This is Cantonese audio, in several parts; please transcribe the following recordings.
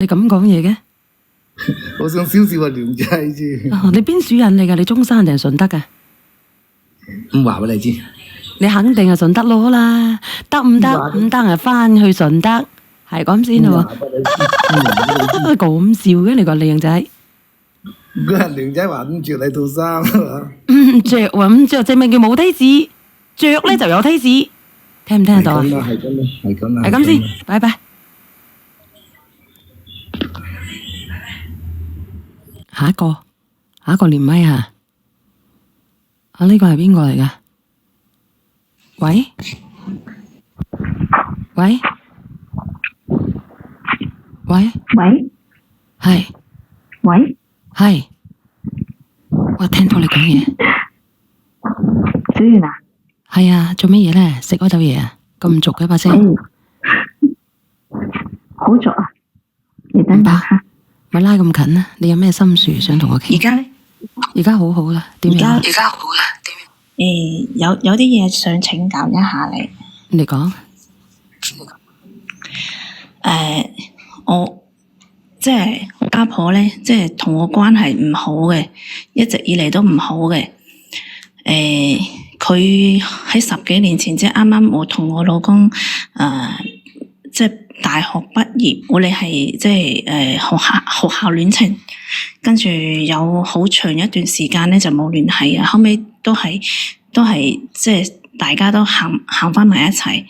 你咁講嘢嘅？我想少少話梁仔啫。你邊處人嚟㗎？你中山定係順德㗎？唔話俾你知。你肯定係順德佬啦，得唔得？唔得啊，翻去順德，係咁先咯喎。咁笑嘅你個靚仔。嗰人梁仔話唔着你套衫唔着喎，唔着證明叫冇梯子，着咧就有梯子，聽唔聽得到啊？係咁啦，係咁啦。係咁先，拜拜。下一個連麥啊！呢個係邊個嚟㗎？喂？喂？喂？喂？係？喂？係？我聽到你講嘢。小圓啊？係啊，做乜嘢咧？食嗰嚿嘢啊？咁俗嘅把聲。好俗啊！你等等下。咪拉咁近啊！你有咩心事想同我傾？而家咧？而家好好啦，點樣？而家好啦，點樣？有啲嘢想請教一下你。你講。我即係我家婆咧，即係同我關係唔好嘅，一直以嚟都唔好嘅。佢喺10幾年前，即係啱啱我同我老公即係大學畢業，我哋係即係學校戀情，跟住有好長一段時間咧就冇聯繫啊，後尾都係即係大家都行翻埋一齊，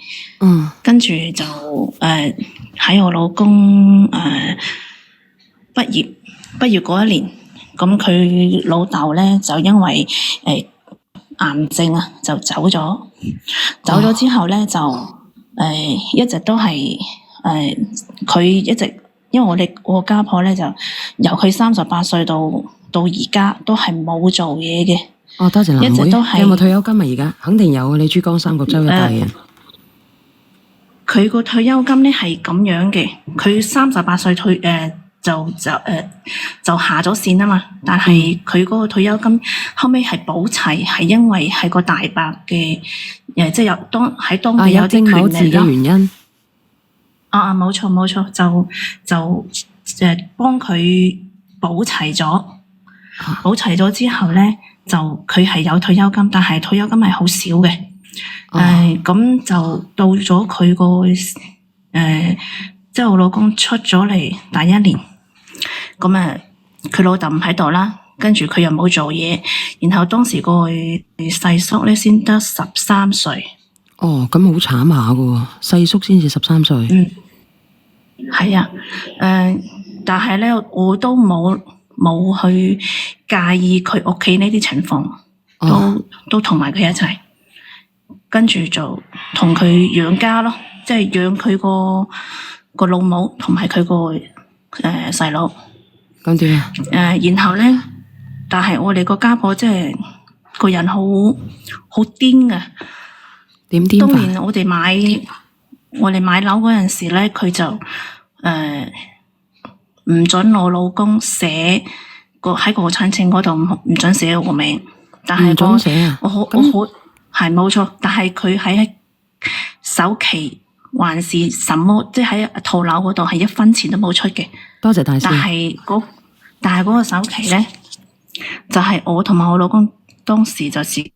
跟住就喺我老公畢業嗰一年，咁佢老豆咧就因為癌症啊就走咗之後咧就一直都係佢一直，因為我家婆咧就由佢38歲到而家都係冇做嘢嘅。哦，多謝藍妹。一直都係有冇退休金啊？而家肯定有啊！你珠江三角洲一帶嘅。佢個退休金咧係咁樣嘅，佢38歲就下咗線啊嘛，但係佢嗰個退休金後尾係補齊，係因為係個大伯嘅即係有喺當地有啲權利嘅原因。冇錯，就幫佢補齊咗之後咧，就佢係有退休金，但係退休金係好少嘅。咁就到咗佢個即係我老公出咗嚟第一年，咁佢老豆唔喺度啦，跟住佢又冇做嘢，然後當時個細叔咧先得13歲。哦，咁好慘下噶，細叔先至13歲。係啊，但係咧我都冇去介意佢屋企呢啲情況，都同埋佢一齊，跟住就同佢養家咯，即係養佢個老母同埋佢個細佬。咁點啊？然後咧，但係我哋個家婆即係個人好癲噶。點癲法？當年我哋買樓嗰陣時咧，佢就唔准我老公寫喺個產證嗰度唔准寫我個名，但係唔准寫啊？我好係冇錯，但係佢喺首期還是什麼，即係喺套樓嗰度係1分錢都冇出嘅。多謝大師。但係嗰個首期咧，就係我同埋我老公當時就自己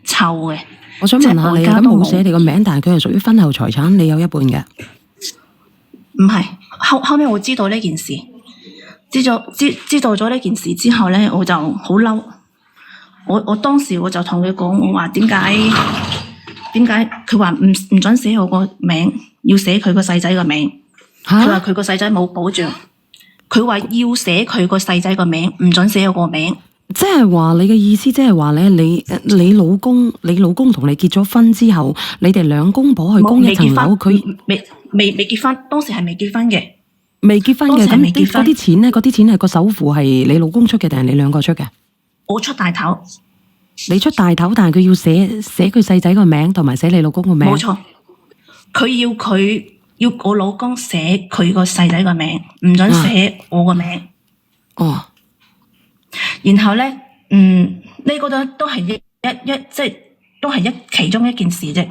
湊嘅。我想問下你，咁冇寫你個名，但係佢係屬於婚後財產，你有一半嘅？唔係，後尾我知道呢件事，知道咗呢件事之後咧，我就好嬲。我當時我就同佢講，我話點解佢話唔准寫我個名，要寫佢個細仔個名。佢話佢個細仔冇保障，佢話要寫佢個細仔個名，唔准寫我個名。即係話你嘅意思，即係話咧，你老公同你結咗婚之後，你哋兩公婆去供一層樓，佢未結婚，當時係未結婚嘅。未結婚嘅，咁嗰啲錢咧，嗰啲錢係個首付係你老公出嘅定係你兩個出嘅？我出大頭。你出大頭，但係佢要寫佢細仔個名，同埋寫你老公個名。冇錯，佢要我老公寫佢個細仔個名，唔准寫我個名。哦。然後咧，呢個都係即係都係其中一件事啫。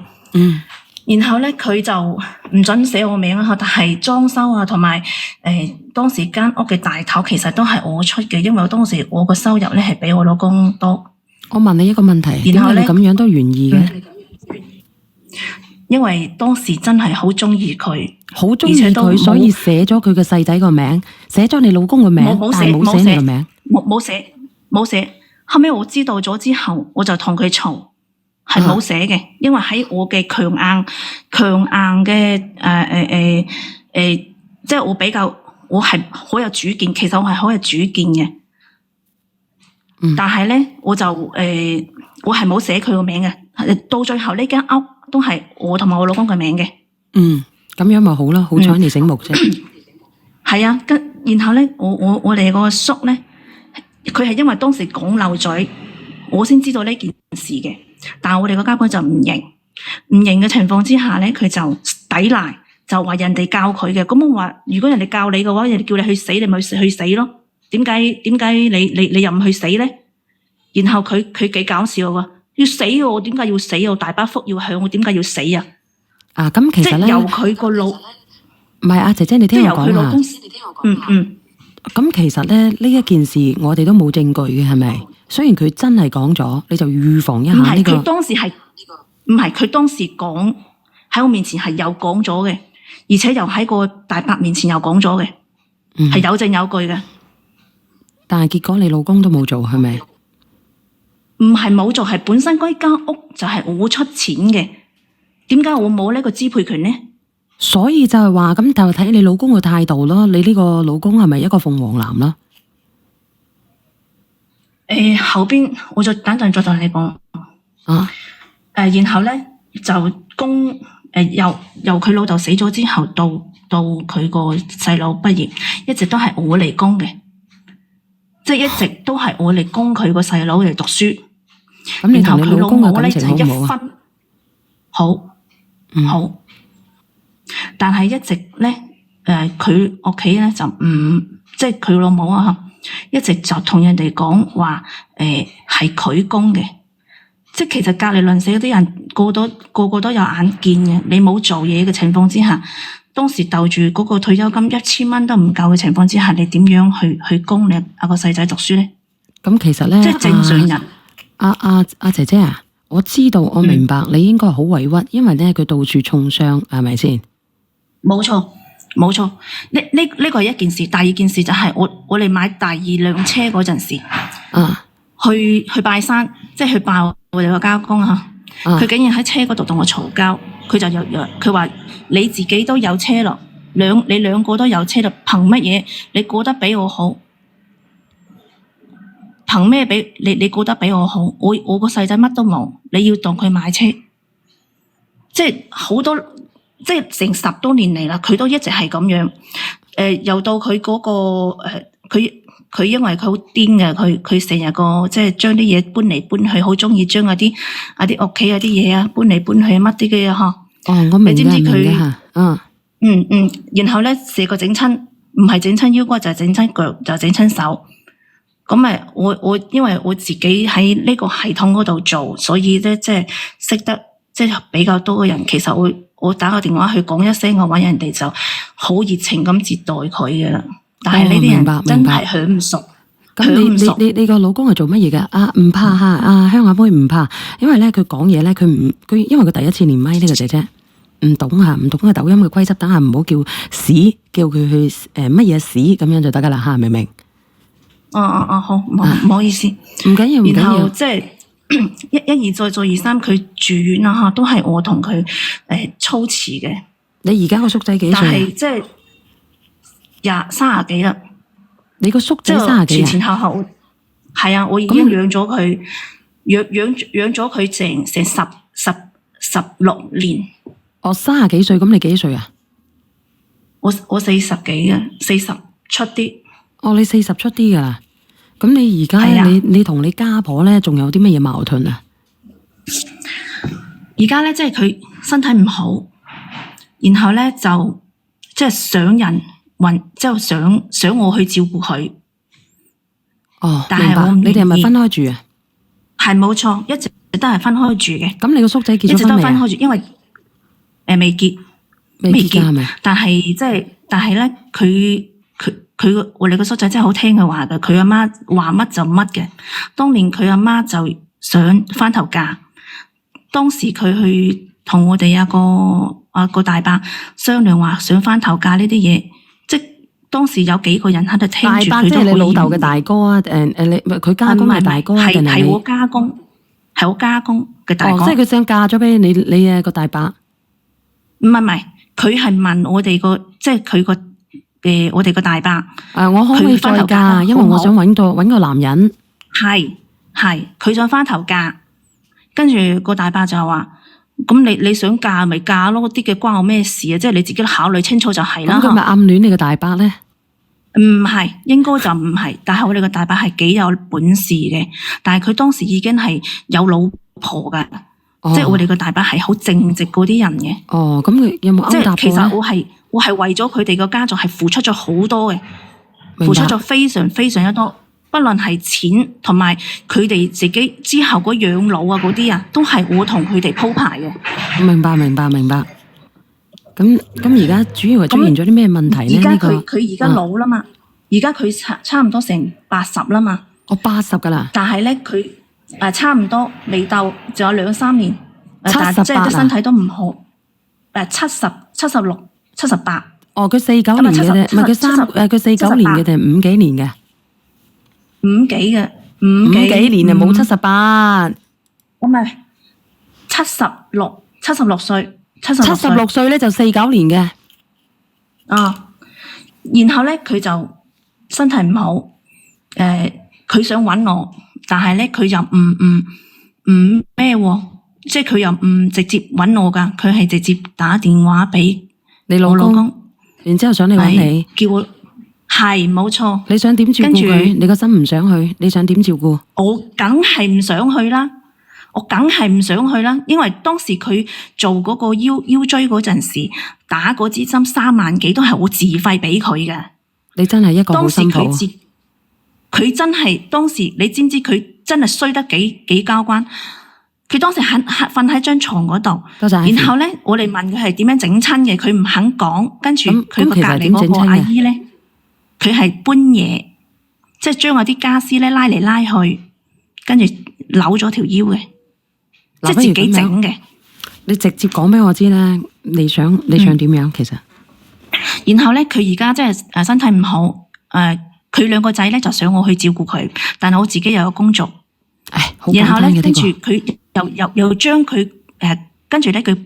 然後咧佢就唔準寫我名啊，但係裝修啊同埋當時間屋嘅大頭其實都係我出嘅，因為當時我個收入咧係比我老公多。我問你一個問題，點解你咁樣都願意嘅？因為當時真係好中意佢，好中意佢，所以寫咗佢個細仔個名，寫咗你老公個名，但係冇寫你個名，冇寫。後尾我知道咗之後，我就同佢嘈，係冇寫嘅，因為喺我嘅強硬嘅即係我係好有主見，其實我係好有主見嘅。但係咧，我係冇寫佢個名嘅，到最後呢間屋都係我同埋我老公嘅名嘅。咁樣咪好咯，好彩你醒目啫。係啊，然後咧，我哋個叔咧，佢係因為當時講漏嘴，我先知道呢件事嘅。但係我哋個家婆就唔認嘅情況之下咧，佢就抵賴，就話人哋教佢嘅。咁我話，如果人哋教你嘅話，人哋叫你去死，你咪去死咯。點解你又唔去死咧？然後佢幾搞笑喎，要死我點解要死？我大把福要享，我點解要死啊？咁其實咧，由佢個腦，唔係姐姐，你聽我講啊。咁其實咧，呢一件事我哋都冇證據嘅，係咪？雖然佢真係講咗，你就預防一下呢個。唔係，佢當時係唔係佢當時講喺我面前係有講咗嘅，而且又喺個大伯面前又講咗嘅，係有證有據嘅。但係結果你老公都冇做，係咪？唔係冇做，係本身嗰間屋就係我出錢嘅，點解我冇呢個支配權呢？所以就係話咁，就睇你老公嘅態度咯。你呢個老公係咪一個鳳凰男啦？後邊我就等陣再同你講。然後咧就由佢老豆死咗之後，到佢個細佬畢業，一直都係我嚟供嘅，即係一直都係我嚟供佢個細佬嚟讀書。咁你同你老公嘅感情好唔好啊？好，但係一直咧，佢屋企咧就唔，即係佢老母啊，一直就同人哋講話，係佢供嘅，即係其實隔籬鄰舍嗰啲人個個都有眼見嘅，你冇做嘢嘅情況之下，當時鬥住嗰個退休金1000蚊都唔夠嘅情況之下，你點樣去供你個細仔讀書咧？咁其實咧，即係正常人。阿姐姐啊，我知道，我明白你應該好委屈，因為咧佢到處重傷，係咪先？冇錯，呢個係一件事。第二件事就係我哋買第二輛車嗰陣時，去拜山，即係去拜我哋個家公啊。佢竟然喺車嗰度同我嘈交，佢就佢話你自己都有車咯，你兩個都有車咯，憑乜嘢你過得比我好？憑咩比你過得比我好？我個細仔乜都冇，你要當佢買車，即係好多，即係成10多年嚟啦，佢都一直係咁樣。又到佢嗰個佢因為佢好癲嘅，佢成日個即係將啲嘢搬嚟搬去，好中意將啲屋企啲嘢啊搬嚟搬去乜啲嘅嗬。我明嘅，你知唔知佢？明嘅。然後咧，成個整親，唔係整親腰骨就係整親腳，就整親手。咁咪我因為我自己喺呢個系統嗰度做，所以咧即係識得即係比較多嘅人。其實我打個電話去講一聲嘅話，人哋就好熱情咁接待佢嘅啦。但係呢啲人真係享唔熟。咁你個老公係做乜嘢嘅？唔怕嚇，鄉下妹唔怕，因為咧佢講嘢咧，佢因為佢第一次連麥呢個姐姐唔懂個抖音嘅規則，等下唔好叫屎，叫佢去乜嘢屎咁樣就得噶啦嚇，明唔明？好，唔好意思，唔緊要，然後即係一而再，再而三，佢住院啦嚇，都係我同佢操持嘅。你而家個叔仔幾歲？但係即係30幾啦。你個叔仔30幾啊？前後後係啊，我已經養咗佢，養咗佢成16年。我30幾歲，咁你幾歲啊？我40幾嘅，40出啲。你40出啲噶啦。咁你而家你同你家婆咧，仲有啲乜嘢矛盾啊？而家咧，即係佢身體唔好，然後咧就即係想人即係想我去照顧佢。但係我唔願意。你哋係咪分開住啊？係冇錯，一直都係分開住嘅。咁你個叔仔結咗婚未啊？一直都分開住，因為未結㗎係咪？但係咧，佢我哋個叔仔真係好聽佢話嘅，佢阿媽話乜就乜嘅。當年佢阿媽就想翻頭嫁，當時佢去同我哋有個大伯商量話想翻頭嫁呢啲嘢，即係當時有幾個人喺度聽住佢都可以。大伯即係你老豆嘅大哥啊？你佢家公係大哥啊？定係我家公？係我家公嘅大哥。即係佢想嫁咗俾你個大伯？唔係，佢係問我哋即係佢個。我哋個大伯，我可唔可以再嫁？因為我想搵個男人。係，佢想翻頭嫁，跟住個大伯就話：咁你想嫁咪嫁咯，啲嘅關我咩事啊？即係你自己考慮清楚就係啦。咁佢咪暗戀你個大伯咧？唔係，應該就唔係。但係我哋個大伯係幾有本事嘅，但係佢當時已經係有老婆噶，即係我哋個大伯係好正直嗰啲人嘅。哦，咁佢有冇勾搭過咧？其實我係為咗佢哋個家族係付出咗好多嘅，付出咗非常非常之多，不論係錢同埋佢哋自己之後嗰養老啊嗰啲啊，都係我同佢哋鋪排嘅。明白。咁而家主要係出現咗啲咩問題咧？而家佢而家老啦嘛，而家佢差唔多成80啦嘛。我80噶啦。但係咧佢差唔多未到，仲有2-3年。但即係身體都唔好。70、76。78。哦，佢49年嘅啫，唔係佢49年嘅定係5幾年嘅？5幾年啊，冇78。唔係76歲，76歲咧就49年嘅。然後咧佢就身體唔好，佢想搵我，但係咧佢又唔咩喎，即係佢又唔直接搵我噶，佢係直接打電話俾你老公，然之後想你搵你，叫我係冇錯。你想點照顧佢？你個心唔想去，你想點照顧？我梗係唔想去啦，因為當時佢做嗰個腰椎嗰陣時，打嗰支針3萬幾都係我自費俾佢嘅。你真係一個好辛苦。佢真係當時，你知唔知佢真係衰得幾交關？佢當時瞓喺張床嗰度，然後咧我哋問佢係點樣整親嘅，佢唔肯講。跟住佢個隔籬嗰個阿姨咧，佢係搬嘢，即係將我啲家私咧拉嚟拉去，跟住扭咗條腰嘅，即係自己整嘅。你直接講俾我知啦，你想點樣？其實，然後咧佢而家即係身體唔好，佢2個仔咧就想我去照顧佢，但係我自己又有工作。然後咧跟住佢又將佢跟住咧佢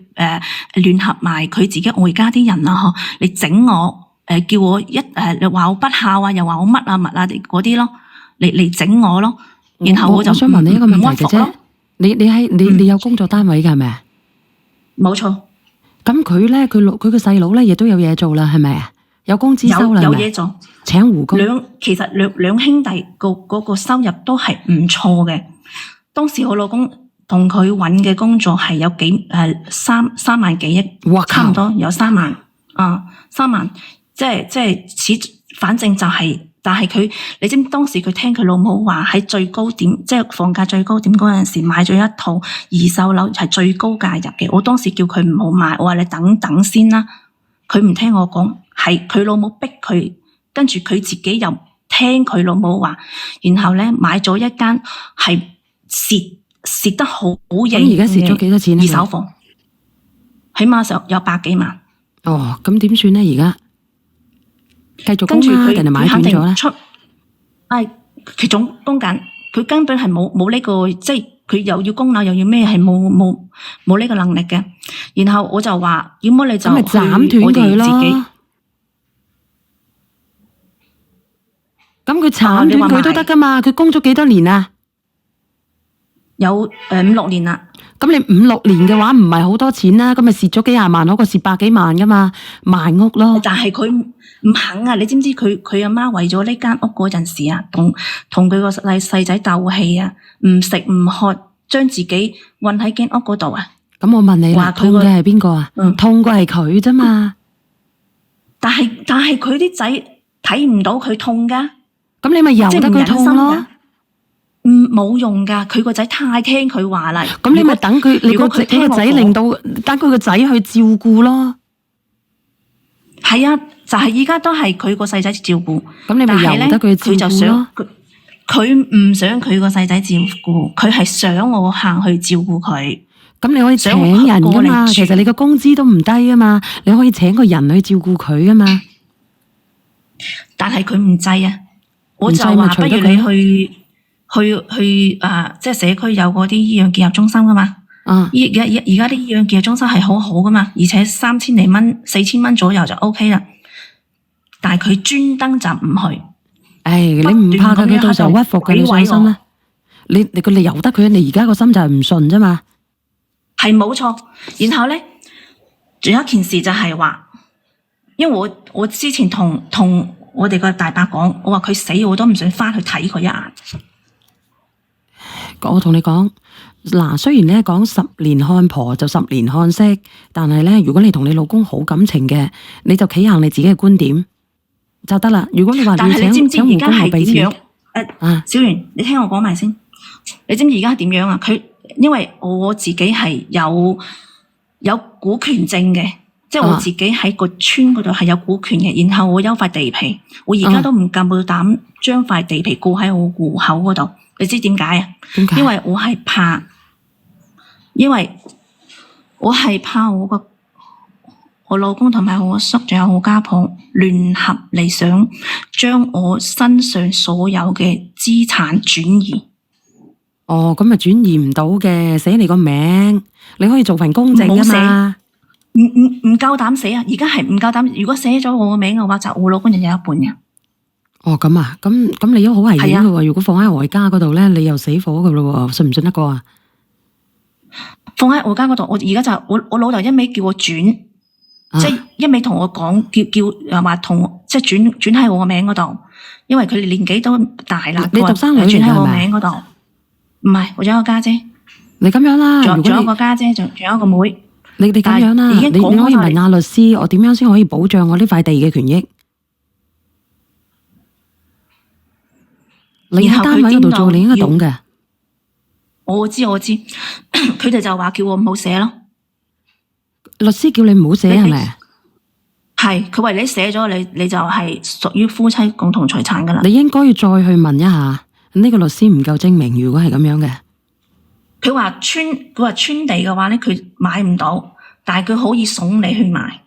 聯合埋佢自己外家啲人啦，嚟整我，叫我話我不孝啊，又話我乜啊乜啊嗰啲咯，嚟整我咯。然後我就想問你一個問題嘅啫，你有工作單位㗎係咪啊？冇錯。咁佢咧佢個細佬咧亦都有嘢做啦，係咪啊？有工資收啦，有嘢做，請護工。其實兩兄弟嗰個收入都係唔錯嘅。當時我老公同佢揾嘅工作係有3萬幾億，差唔多有3萬，3萬，即係反正就係，但係佢，你知唔知當時佢聽佢老母話喺最高點，即係房價最高點嗰陣時買咗一套二手樓係最高價入嘅。我當時叫佢唔好買，我話你等等先啦。佢唔聽我講，係佢老母逼佢，跟住佢自己又聽佢老母話，然後咧買咗一間係蝕得好型嘅。而家蝕咗幾多錢？二手房起碼有百幾萬。哦，咁點算咧？而家繼續供啊，定係買斷咗咧？佢總供緊，佢根本係冇呢個，即係佢又要供樓又要咩，係冇呢個能力嘅。然後我就話，要麼你就斬斷佢咯。咁佢斬斷佢都得噶嘛？佢供咗幾多年啊？有5-6年啦。咁你5-6年嘅話唔係好多錢啦，咁咪蝕咗幾廿萬，好過蝕百幾萬噶嘛，賣屋咯。但係佢唔肯啊！你知唔知佢阿媽為咗呢間屋嗰陣時啊，同佢個細仔鬥氣啊，唔食唔喝，將自己困喺間屋嗰度啊！咁我問你啦，痛嘅係邊個啊？痛嘅係佢啫嘛。但係佢啲仔睇唔到佢痛噶。咁你咪由得佢痛咯。冇用㗎，佢個仔太聽佢話啦。咁你咪等佢，你個仔令到等佢個仔去照顧咯。係啊，就係依家都係佢個細仔照顧。咁你咪由得佢照顧咯。佢唔想佢個細仔照顧，佢係想我行去照顧佢。咁你可以請人噶嘛，其實你個工資都唔低啊嘛，你可以請個人去照顧佢噶嘛。但係佢唔制啊，我就話不如你去即係社區有嗰啲醫養結合中心噶嘛。而家啲醫養結合中心係好好噶嘛，而且3000零蚊、4000蚊左右就 OK 啦。但係佢專登就唔去。你唔怕佢到時候屈服嘅，你放心啦。你由得佢，你而家個心就係唔順啫嘛。係冇錯。然後咧，仲有一件事就係話，因為我之前同我哋個大伯講，我話佢死我都唔想翻去睇佢一眼。我同你講，嗱，雖然咧講10年看婆就10年看媳，但係咧，如果你同你老公好感情嘅，你就企硬你自己嘅觀點就得啦。如果你話但係你知唔知而家係點樣？小圓，你聽我講埋先。你知唔知而家係點樣啊？因為我自己係有股權證嘅，即係我自己喺個村嗰度係有股權嘅。然後我有塊地皮，我而家都唔夠膽將塊地皮過喺我戶口嗰度。你知點解啊？點解？因為我係怕我老公同埋我叔仲有我家婆聯合嚟想將我身上所有嘅資產轉移。咁咪轉移唔到嘅，寫你個名，你可以做份公證啊嘛。唔夠膽寫啊！而家係唔夠膽。如果寫咗我個名嘅話，就我老公就有一半嘅。咁啊，咁你都好危險嘅喎。如果放喺外家嗰度咧，你又死火嘅咯喎，信唔信得過啊？放喺我家嗰度，我而家就我老豆一味叫我轉，即係一味同我講叫又話即係轉喺我個名嗰度，因為佢哋年紀都大啦。你獨生女轉喺我名嗰度。唔係，我仲有個家姐。你咁樣啦，仲有個家姐，仲有一個妹。你咁樣啦，你可以問下律師，我點樣先可以保障我呢塊地嘅權益？你喺單位嗰度做，你應該懂嘅。我知，佢哋就話叫我唔好寫咯。律師叫你唔好寫係咪？係，佢話你寫咗，你就係屬於夫妻共同財產噶啦。你應該要再去問一下。呢個律師唔夠精明，如果係咁樣嘅，佢話村地嘅話咧，佢買唔到，但係佢可以慫你去買，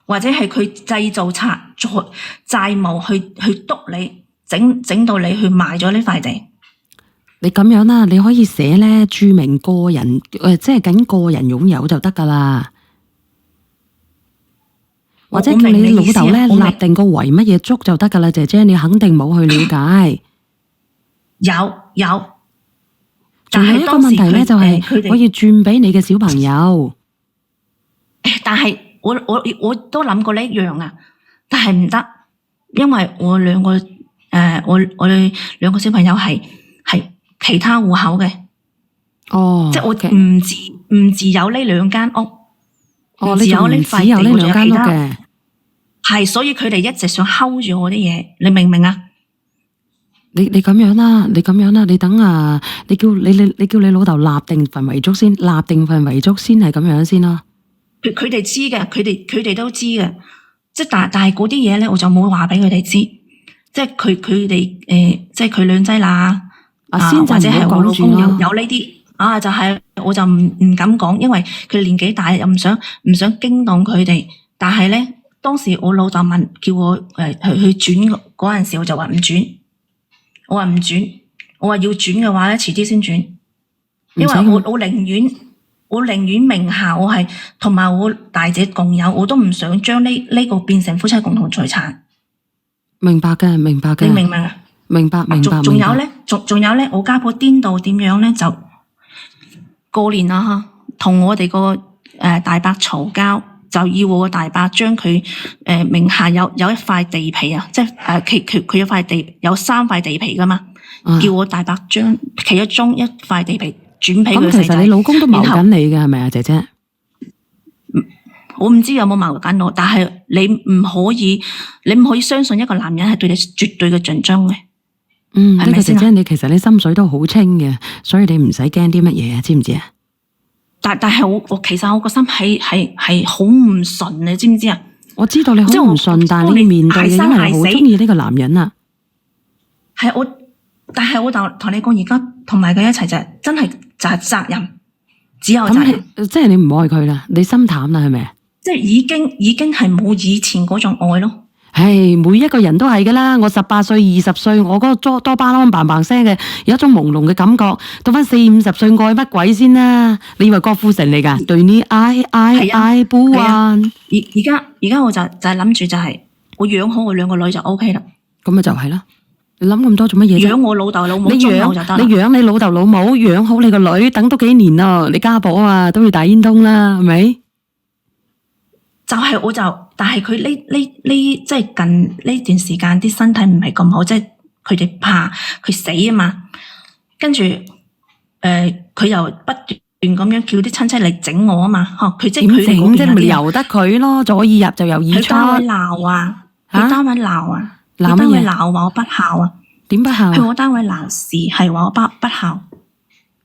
或者係佢製造債務去督你，整到你去賣咗呢塊地。你咁樣啦，你可以寫咧註明個人即係僅個人擁有就得噶啦，或者叫你老豆咧立定個為乜嘢足就得噶啦，姐姐你肯定冇去了解。有，仲有一個問題咧，就係可以轉俾你嘅小朋友。但係我都諗過呢一樣啊，但係唔得，因為我兩個我哋兩個小朋友係其他戶口嘅。即係我唔自有呢兩間屋。你仲唔只有呢兩間屋嘅？係，所以佢哋一直想睺住我啲嘢，你明唔明啊？你咁樣啦，你等啊，你叫你老豆立定份遺囑先，係咁樣先咯。佢哋知嘅，佢哋都知嘅，即係但係嗰啲嘢咧，我就冇話俾佢哋知，即係佢哋即係佢兩劑乸或者係我老公有呢啲就係我就唔敢講，因為佢年紀大，又唔想驚動佢哋。但係咧，當時我老豆問叫我去轉嗰陣時，我就話唔轉。我話唔轉，我話要轉嘅話咧，遲啲先轉，因為我寧願名下我係同埋我大姐共有，我都唔想將呢個變成夫妻共同財產。明白嘅，你明白啊？明白。仲有咧，我家婆顛到點樣咧？就過年啦吓，同我哋個大伯嘈交，就要我個大伯將佢名下有一塊地皮啊，即係佢有塊地有3塊地皮噶嘛，叫我大伯將其中一塊地皮轉俾佢細仔。咁其實你老公都謀緊你嘅係咪啊，姐姐？我唔知有冇謀緊我，但係你唔可以相信一個男人係對你絕對嘅盡忠嘅。呢個姐姐你其實你心水都好清嘅，所以你唔使驚啲乜嘢啊，知唔知啊？但係我其實我個心係好唔順，你知唔知啊？我知道你好唔順，但係你要面對嘅，因為你好中意呢個男人啊。但係我就同你講，而家同埋佢一齊就係真係就係責任，只有責任。即係你唔愛佢啦，你心淡啦，係咪？即係已經係冇以前嗰種愛咯。唉，每一個人都係噶啦。我18歲、20歲，我嗰個多巴胺嘭嘭聲嘅，有一種朦朧嘅感覺。到翻40、50歲，愛乜鬼先啦？你以為郭富城嚟噶？對你愛不完。而家我就係諗住就係我養好我2個女就 OK 啦。咁咪就係啦。你諗咁多做乜嘢啫？養我老豆老母就得啦。你養你老豆老母，養好你個女，等多幾年咯。你家婆啊，都要大煙通啦，係咪？但係佢即係近呢段時間啲身體唔係咁好，即係佢哋怕佢死啊嘛。跟住佢又不斷咁樣叫啲親戚嚟整我啊嘛。佢即係佢哋嗰邊咪由得佢咯，左耳入就右耳出。佢單位鬧啊，佢單位鬧啊，佢單位鬧話我不孝啊。點不孝？去我單位鬧事係話我不孝。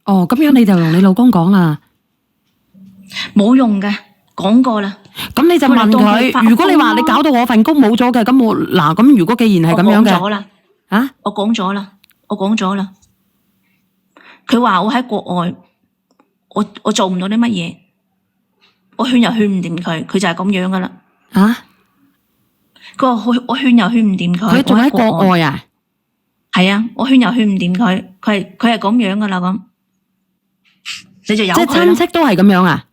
哦，咁樣你就同你老公講啦。冇用嘅，講過啦。咁你就問佢，如果你話你搞到我份工冇咗嘅，咁如果既然係咁樣嘅，我講咗啦。佢話我喺國外，我做唔到啲乜嘢，我勸又勸唔掂佢，佢就係咁樣噶啦。佢話我勸又勸唔掂佢，佢仲喺國外啊？係啊，我勸又勸唔掂佢，佢係咁樣噶啦咁，你就由佢咯。即係親戚都係咁樣啊？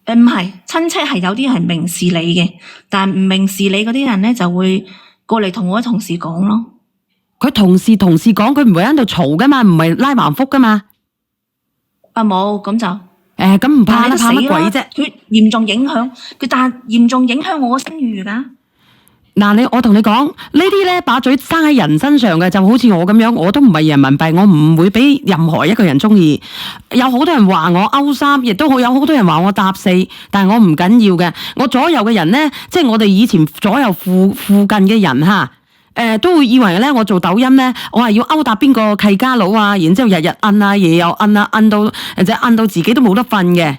唔係，親戚係有啲係明事理嘅，但係唔明事理嗰啲人咧就會過嚟同我啲同事講咯。佢同事講，佢唔會喺度嘈噶嘛，唔係拉橫幅噶嘛。冇咁就咁唔怕啦，怕乜鬼啫？佢嚴重影響佢，但係嚴重影響我嘅聲譽噶。嗱，我同你講呢啲咧，把嘴生喺人身上嘅，就好似我咁樣，我都唔係人民幣，我唔會俾任何一個人中意。有好多人話我勾三，亦都有好多人話我搭4，但係我唔緊要嘅。我左右嘅人咧，即係我哋以前左右附近嘅人吓，都會以為咧我做抖音咧，我係要勾搭邊個契家佬啊，然之後日日摁啊，夜又摁啊，摁到自己都冇得瞓嘅。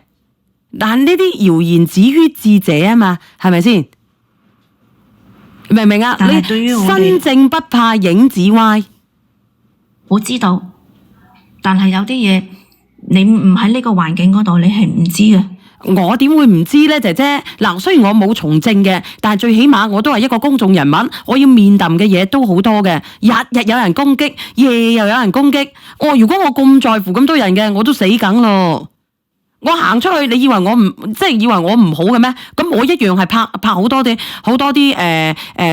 但係呢啲謠言止於智者啊嘛，係咪先？明唔明啊？你身正不怕影子歪，我知道，但係有啲嘢你唔喺呢個環境嗰度，你係唔知嘅。我點會唔知咧，姐姐？嗱，雖然我冇從政嘅，但係最起碼我都係一個公眾人物，我要面臨嘅嘢都好多嘅，日日有人攻擊，夜又有人攻擊。如果我咁在乎咁多人嘅，我都死梗咯。我行出去，你以為我唔好嘅咩？咁我一樣係拍好多啲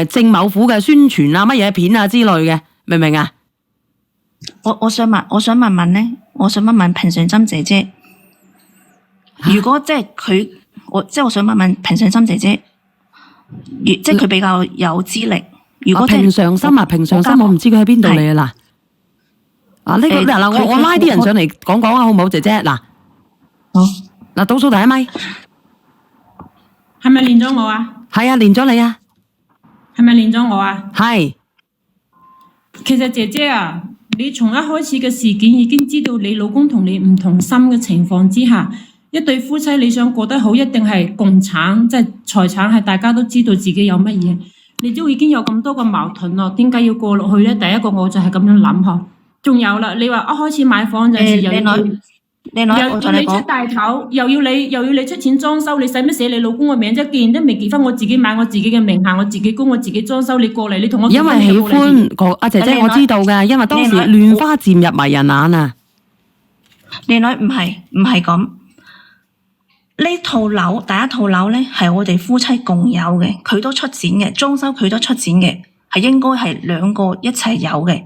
政某府嘅宣傳啊，乜嘢片啊之類嘅，明唔明啊？我想問咧，我想問平常心姐姐，如果即係佢，我想問平常心姐姐，即係佢比較有資歷。如果平常心我唔知佢喺邊度嚟啊嗱。呢個嗱，我拉啲人上嚟講啊，好唔好，姐姐嗱？好，嗱，倒數第一咪，係咪練咗我啊？係啊，練咗你啊。係咪練咗我啊？係。其實姐姐啊，你從一開始嘅事件已經知道你老公同你唔同心嘅情況之下，一對夫妻你想過得好，一定係共產，即係財產係大家都知道自己有乜嘢，你都已經有咁多個矛盾咯，點解要過落去咧？第一個我就係咁樣諗嗬。仲有啦，你話一開始買房陣時又要你出大頭，又要你出錢裝修，你使乜寫你老公嘅名啫？既然都未結婚，我自己買我自己嘅名下，我自己供，我自己裝修，你過嚟，你同我因為喜歡阿姐姐，我知道嘅，因為當時亂花漸入迷人眼啊。靚女唔係咁，呢套樓第一套樓咧係我哋夫妻共有嘅，佢都出錢嘅，裝修佢都出錢嘅，係應該係2個一齊有嘅，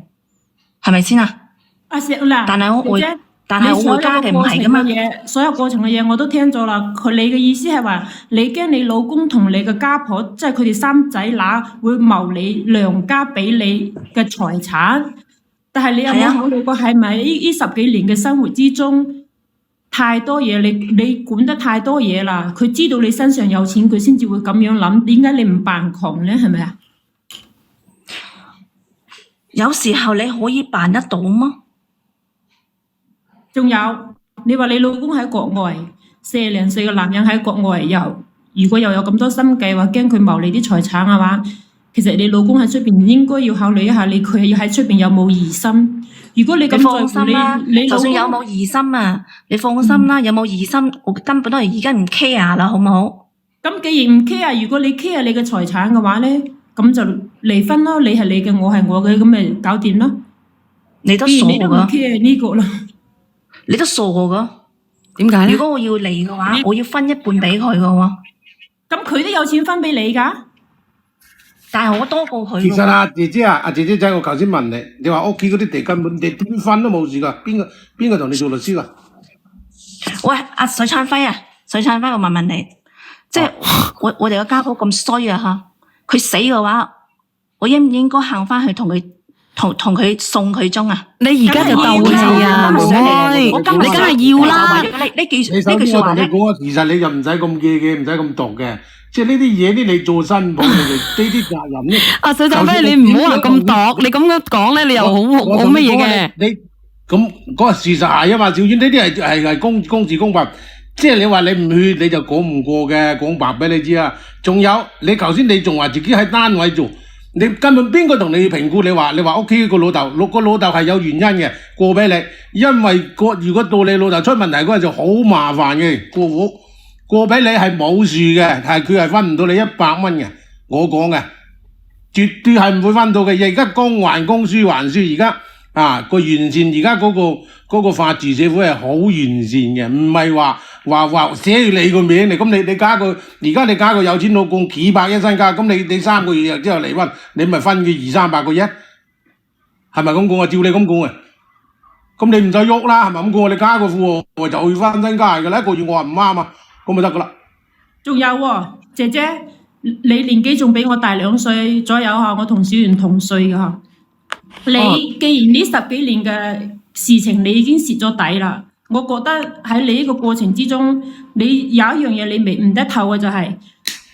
係咪先啊？阿石嗱，但係我會加嘅唔係噶嘛，所有過程嘅嘢我都聽咗啦。你嘅意思係話，你驚你老公同你嘅家婆，即係佢哋3仔乸會謀你娘家俾你嘅財產，但係你有冇考慮過係咪呢10幾年嘅生活之中太多嘢，你管得太多嘢啦？佢知道你身上有錢，佢先至會咁樣諗。點解你唔扮窮咧？係咪啊？有時候你可以辦得到嗎？仲有，你話你老公喺國外，40歲嘅男人喺國外如果又有咁多心計話，驚佢謀你啲財產嘅話，其實你老公喺出邊應該要考慮一下佢喺出邊有冇疑心。如果你咁放心啦，你就算有冇疑心啊，你放心啦，有冇疑心，我根本都係而家唔 care 啦，好唔好？咁既然唔 care，如果你 care 你嘅財產嘅話咧，咁就離婚咯，你係你嘅，我係我嘅，咁咪搞掂咯。你都傻你都唔噶， care 呢個啦，你都傻噶。點解咧？如果我要離嘅話，我要分一半俾佢嘅喎。咁佢都有錢分俾你㗎。但係我多過佢。其實啊，姐姐啊，阿姐姐仔，我頭先問你，你話屋企嗰啲地根本你點分都冇事㗎，邊個同你做律師㗎？喂，阿水燦輝啊，水燦輝，我問你，即係我哋個家婆咁衰啊嚇，佢死嘅話，我應唔應該行翻去同佢送佢鐘啊？你而家就鬥氣啊，妹妹，你梗係要啦。呢句説話咧，話咧，其實你就唔使咁記嘅，唔使咁毒嘅。即係呢啲嘢啲你做新抱，你哋呢啲責任咧。阿水燦輝，你唔好話咁毒，你咁樣講咧，你又好乜嘢嘅？你咁嗰個事實係啊嘛，小婉呢啲係公事公辦。即係你話你唔血你就講唔過嘅，講白俾你知啊。仲有你頭先你仲話自己喺單位做，你根本邊個同你評估？你話屋企個老豆係有原因嘅過俾你，因為如果到你老豆出問題嗰陣就好麻煩嘅過俾你係冇事嘅，係佢係分唔到你100蚊嘅，我講嘅絕對係唔會分到嘅。而家公還公，書還書，而家個完善，而家嗰個法治社會係好完善嘅，唔係話寫住你個名嚟。咁你加個而家你加個有錢老公幾百億身家，咁你3個月之後離婚，你咪分佢200-300個億，係咪咁講啊？照你咁講啊，咁你唔使喐啦，係咪咁講？你加個富豪就會分身家㗎啦，1個月我話唔啱啊。咁咪得噶啦！仲有喎，姐姐，你年紀仲比我大2歲左右嚇，我同小圓同歲嘅嚇。你既然呢10幾年嘅事情你已經蝕咗底啦，我覺得喺你呢個過程之中，你有一樣嘢你未悟得透嘅就係，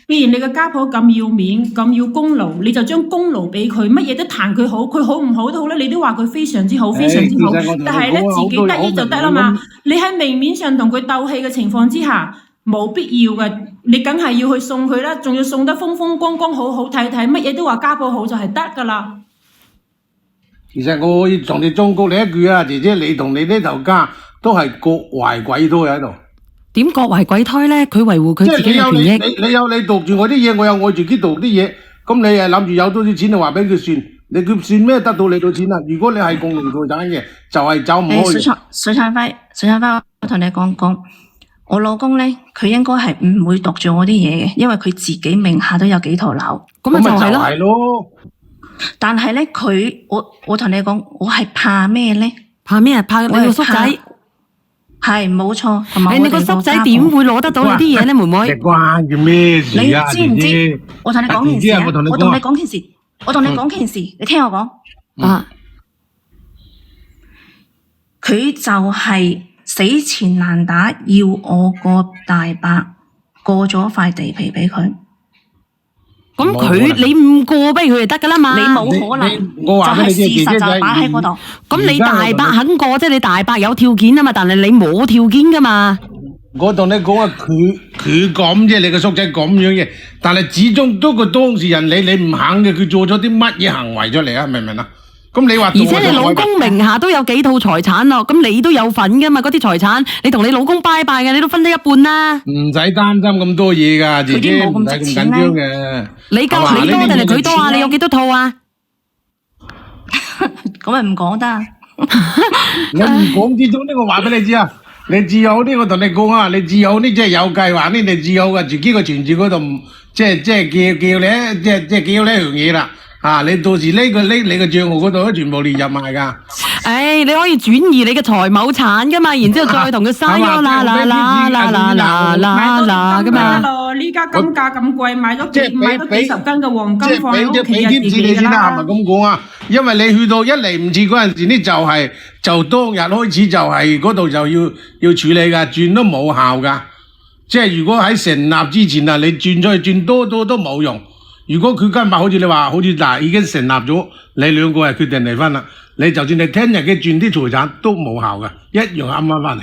既然你嘅家婆咁要面咁要功勞，你就將功勞俾佢，乜嘢都彈佢好，佢好唔好都好咧，你都話佢非常之好，非常之好。但係咧自己得益就得啦嘛，你喺明面上同佢鬥氣嘅情況之下。冇必要嘅，你梗係要去送佢啦，仲要送得風風光光、好好睇睇，乜嘢都話家婆好就係得噶啦。其實我要同你忠告你一句啊，姐姐，你同你呢頭家都係各懷鬼胎喺度。點各懷鬼胎咧？佢維護佢自己嘅權益。你有你讀住我啲嘢，我有我自己讀啲嘢。咁你係諗住有多啲錢就話俾佢算，佢算咩得到你到錢啊？如果你係共同財產嘅，就係走唔開。水燦輝，我同你講。我老公咧，佢應該係唔會讀住我啲嘢嘅，因為佢自己名下都有幾套樓。咁咪就係咯。但係咧，我同你講，我係怕咩咧？怕咩啊？怕你個叔仔。係冇錯。你個叔仔點會攞得到你啲嘢咧，妹妹？關佢咩事啊？你知唔知？我同你講件事啊！我同你講件事，你聽我講。佢就係。死纏爛打，要我個大伯過咗塊地皮俾佢。咁你唔過俾佢就得噶啦嘛？你冇可能，就係事實就擺喺嗰度。咁你大伯肯過啫，你大伯有條件啊嘛，但係你冇條件噶嘛。我同你講啊，佢咁啫，你個叔仔咁樣嘅，但係始終都個當事人你唔肯嘅，佢做咗啲乜嘢行為出嚟啊？明唔明啊？咁你話，而且你老公名下都有幾套財產咯，咁你都有份噶嘛？嗰啲財產，你同你老公拜拜嘅，你都分得一半啦。唔使擔心咁多嘢噶，姐姐唔使咁緊張嘅。你夠你多定係佢多啊？你有幾多套啊？咁咪唔講得。你唔講之中呢個話俾你知啊！你至好呢，我同你講啊，你至好呢即係有計劃呢，你至好嘅自己個存住嗰度，即係叫你，即係叫呢樣嘢啦。你到時你個賬號嗰度都全部列入埋噶。你可以轉移你嘅財務產噶嘛，然之後再同佢嘥咗啦咁啊。呢家金價咁貴，買咗幾十斤嘅黃金放喺屋企啊，自己啦。係咪咁講啊？因為你去到一嚟唔切嗰陣時呢，就當日開始就係嗰度就要處理噶，轉都冇效噶。即係如果喺成立之前啊，你轉出去轉多都冇用。如果佢今日好似你話，好似嗱已經成立咗，你兩個係決定離婚啦，你就算你聽日嘅轉啲財產都冇效嘅，一樣啱翻嚟。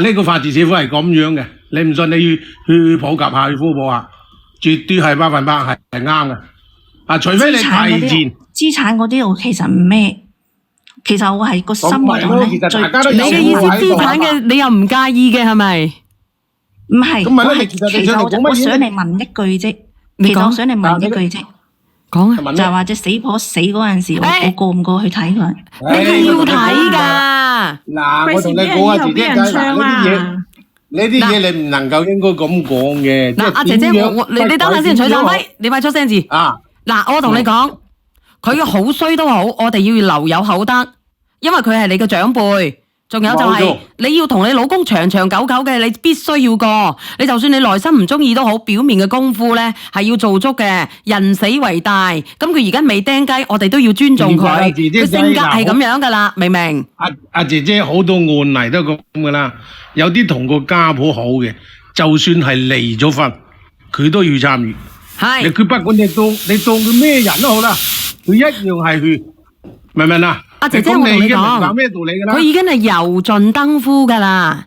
呢個法治社會係咁樣嘅，你唔信你去普及下，去科普下，絕對係100%係啱嘅。除非你提前資產嗰啲，我其實唔咩。其實我係個心嗰度咧，你嘅意思資產嘅你又唔介意嘅係咪？唔係，其實我想你問一句啫。其實我想你問一句啫。講啊，就係話隻死婆死嗰陣時，我過唔過去睇佢？你係要睇噶。嗱，我同你講下自己呢啲嘢你唔能夠應該咁講嘅。嗱，阿姐姐，你等下先，徐生輝，你快出聲字。嗱，我同你講，佢嘅好衰都好，我哋要留有口德，因為佢係你嘅長輩。仲有就係你要同你老公長長久久嘅，你必須要過。你就算你內心唔中意都好，表面嘅功夫咧係要做足嘅。人死為大，咁佢而家未釘雞，我哋都要尊重佢。佢性格係咁樣噶啦，明唔明？阿姐姐好多案例都咁噶啦，有啲同個家婆好嘅，就算係離咗婚，佢都要參與。係，佢不管你當佢咩人都好啦，佢一樣係去，明唔明啊？阿姐姐，我同你講，佢已經係油盡燈枯噶啦。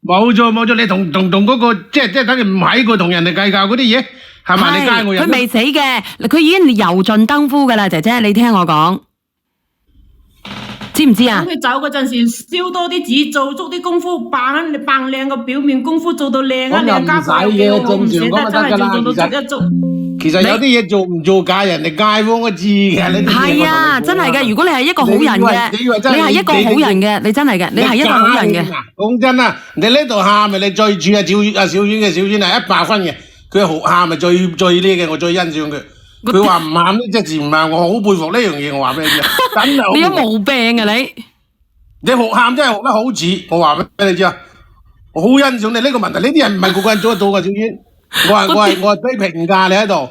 冇錯，你同嗰個即係等於唔喺個同人哋計較嗰啲嘢，係咪？你街我人，佢未死嘅，佢已經油盡燈枯噶啦，姐姐，你聽我講，知唔知啊？咁佢走嗰陣時，燒多啲紙，做足啲功夫，扮靚個表面功夫做到靚啊！靚家婆又叫我唔捨得，真係做到足一足。其實有啲嘢做唔做假，人哋街坊都知嘅。係啊，真係嘅。如果你係一個好人嘅，你係一個好人嘅，你真係嘅，你係一個好人嘅。講真啊，你呢度喊咪你最處啊，小婉嘅小婉係100分嘅，佢喊咪最呢嘅，我最欣賞佢。佢話唔喊呢隻字唔喊，我好佩服呢樣嘢。我話俾你知，真係。你有毛病啊你！你學喊真係學得好似，我話俾你知啊，我好欣賞你呢個問題。呢啲人唔係個個人做得到嘅，小婉。我係俾評價你喺度，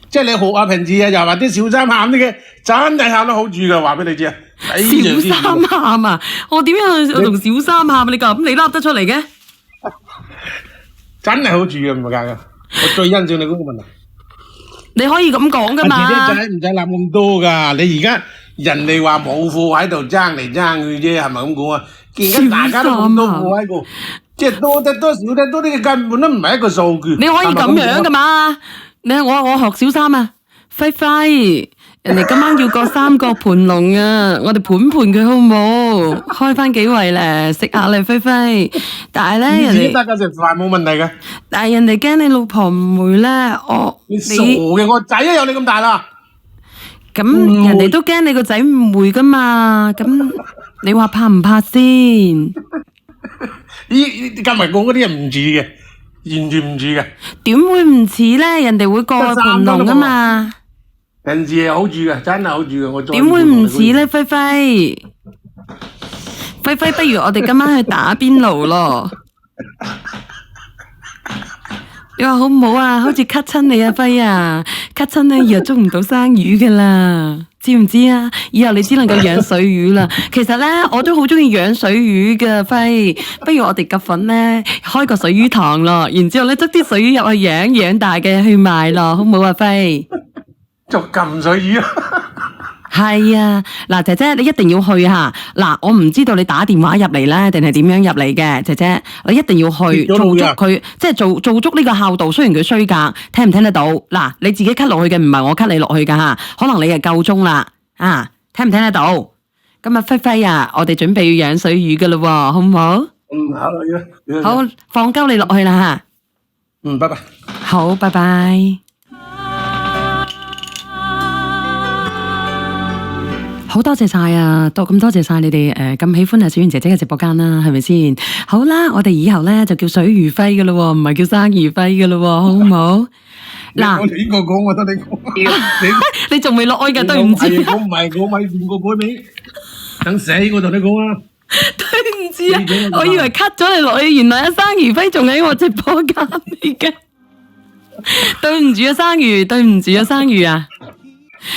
即係你學下平時啊，又話啲小三喊啲嘅，真係喊得好住噶，話俾你知啊。小三喊啊！我點樣同小三喊？你咁你笠得出嚟嘅？真係好住嘅，唔係假噶。我最欣賞你嗰個問題。你可以咁講噶嘛？唔使諗咁多噶。你而家人哋話冇貨喺度爭嚟爭去啫，係咪咁講啊？而家大家都咁多貨喺度。即係多得多少得多啲嘅根本都唔係一個數據。你可以咁樣噶嘛？你我學小三啊，輝，人哋今晚要過3個盤龍啊，我哋盤佢好唔好？開翻幾圍咧，食下嚟輝。但係咧人哋得噶食飯冇問題嘅。但係人哋驚你老婆唔會咧，你傻嘅，我仔都有你咁大啦。咁人哋都驚你個仔唔會噶嘛？咁你話怕唔怕先？今日講嗰啲人唔似嘅，完全唔似嘅。點會唔似咧？人哋會過盤龍啊嘛。人似係好住嘅，真係好住嘅。我點會唔似咧？輝，不如我哋今晚去打邊爐咯。你話好唔好啊？好似咳親你啊，輝啊，咳親咧以後捉唔到生魚噶啦，知唔知啊？以後你只能夠養水魚啦。其實咧，我都好中意養水魚噶，輝。不如我哋夾份咧開個水魚塘咯，然之後咧執啲水魚入去養大嘅去賣咯，好唔好啊，輝？捉禁水魚啊！係啊，嗱，姐姐你一定要去吓。嗱，我唔知道你打電話入嚟咧，定係點樣入嚟嘅，姐姐，你一定要去做足佢，即係做足呢個孝道。雖然佢衰格，聽唔聽得到？嗱，你自己 cut 落去嘅，唔係我 cut 你落去噶吓。可能你係夠鐘啦，啊，聽唔聽得到？今日輝啊，我哋準備要養水魚噶啦，好唔好？考慮啦。好，放鳩你落去啦吓。拜拜。好，拜拜。好多謝晒啊！咁多謝晒你哋咁喜歡啊小圓姐姐嘅直播間啦，係咪先？好啦，我哋以後咧就叫水魚輝噶咯，唔係叫生魚輝噶咯，好唔好？嗱，我呢個講，我得你講，你仲未落去噶，對唔住。我唔係，我咪掂過嗰味，等死我同你講啊！對唔住啊，我以為 cut 咗你落去，原來阿生魚輝仲喺我直播間嚟嘅。對唔住啊，生魚，對唔住啊，生魚啊！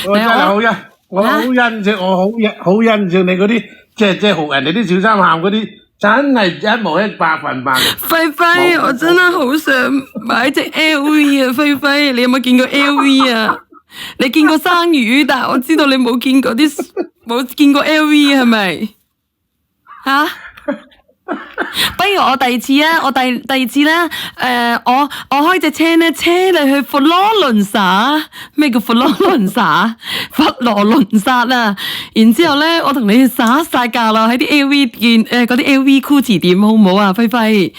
我真係好嘅。我好欣賞，我好欣賞你嗰啲，即係學人哋啲小三喊嗰啲真係一模一百分百。輝輝，我真係好想買隻 LV 啊！輝輝，你有冇見過 LV 啊？你見過生魚，但係我知道你冇見過LV 係咪？吓？不如我第二次啊！我第二次咧，我開隻車咧，車你去佛羅倫薩。咩叫佛羅倫薩？佛羅倫薩啊！然之後咧，我同你撒晒價啦，喺啲 LV 嗰啲 LV Gucci 店好唔好啊？輝輝，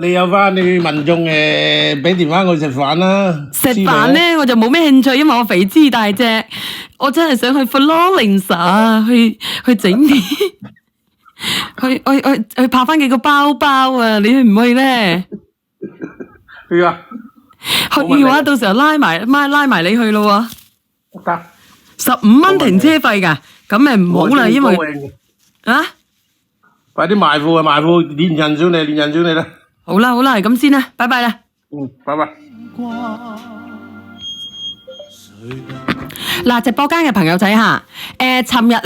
你有翻你民眾俾電話我食飯啦。食飯咧我就冇咩興趣，因為我肥豬大隻，我真係想去佛羅倫薩去整啲。去拍翻幾個包包啊！你去唔去咧？去啊！去嘅話，到時候拉埋你去咯喎。得15蚊停車費㗎，咁咪唔好啦，因為啊，快啲埋伏啊！埋伏連人上嚟啦！好啦，係咁先啦，拜拜啦。拜拜。嗱，直播間嘅朋友仔嚇，尋日咧。